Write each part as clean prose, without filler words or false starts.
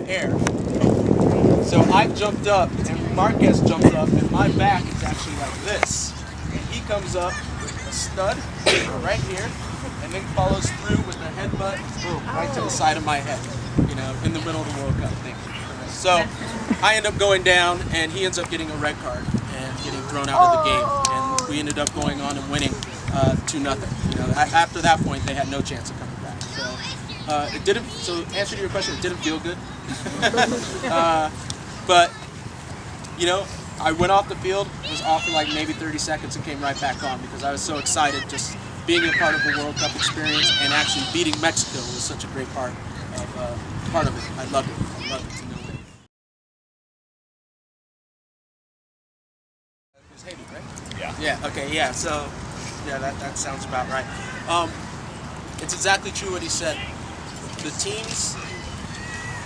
air. So I jumped up, and Marquez jumps up, and my back is actually like this. And he comes up with a stud right here, and then follows through with a headbutt, boom, right to the side of my head, you know, in the middle of the World Cup thing. So I end up going down, and he ends up getting a red card and getting thrown out of the game. And we ended up going on and winning 2-0. You know, after that point, they had no chance of coming back. So it didn't. So answer to your question, it didn't feel good. But you know, I went off the field, was off for like maybe 30 seconds, and came right back on because I was so excited just being a part of the World Cup experience and actually beating Mexico was such a great part of it. I loved it. I loved it to no end. It was Haiti, right? Yeah. Yeah. Okay. Yeah. So yeah, that sounds about right. It's exactly true what he said. The teams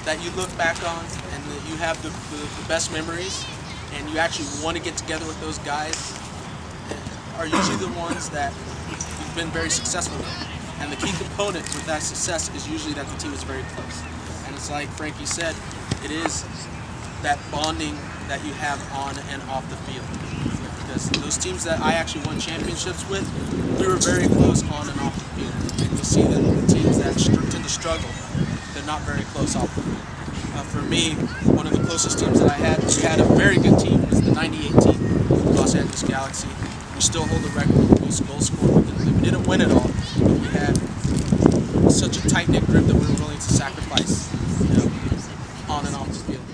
that you look back on and that you have the best memories and you actually want to get together with those guys are usually the ones that you've been very successful with. And the key component with that success is usually that the team is very close. And it's like Frankie said, it is that bonding that you have on and off the field. Because those teams that I actually won championships with, we were very close on and off the field. And you'll see that the teams that tend to struggle, they're not very close off the field. For me, one of the closest teams that we had a very good team, was the '98 team, the Los Angeles Galaxy. We still hold the record for most goals scored. We didn't win it all, but we had such a tight-knit group that we were willing to sacrifice, you know, on and off the field.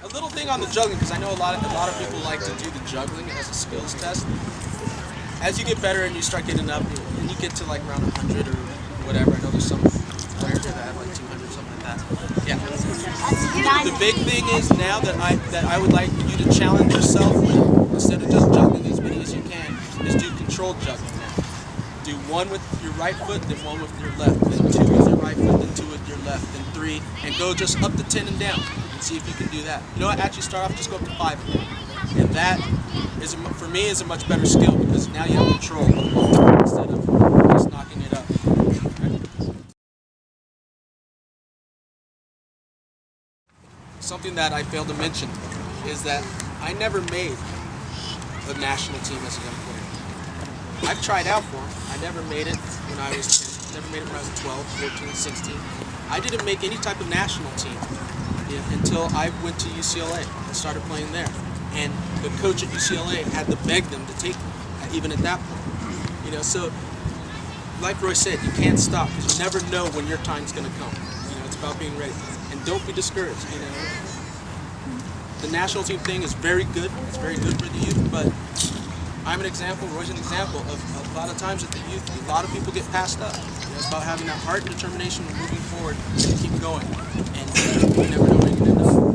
A little thing on the juggling, because I know a lot of people like to do the juggling as a skills test. As you get better and you start getting up, and you get to like around 100 or whatever, I know there's some players that have like 200, something like that. Yeah. The big thing is now that I would like you to challenge yourself with, instead of just juggling as many as you can, is do controlled juggling now. Do one with your right foot, then one with your left, then two with your right foot, then two with your left, then three, and go just up to 10 and down, and see if you can do that. You know what? Actually start off, just go up to 5 and down. And that is, for me, is a much better skill because now you have control instead of just knocking it up. Something that I failed to mention is that I never made a national team as a young player. I've tried out for them. I never made it when I was 10, never made it when I was 12, 14, 16. I didn't make any type of national team until I went to UCLA and started playing there. And the coach at UCLA had to beg them to take me, even at that point. You know, so like Roy said, you can't stop because you never know when your time's going to come. You know, it's about being ready. And don't be discouraged, you know. The national team thing is very good. It's very good for the youth, but I'm an example, Roy's an example of a lot of times at the youth, a lot of people get passed up. You know, it's about having that heart and determination and moving forward and keep going. And you never know where you can end up.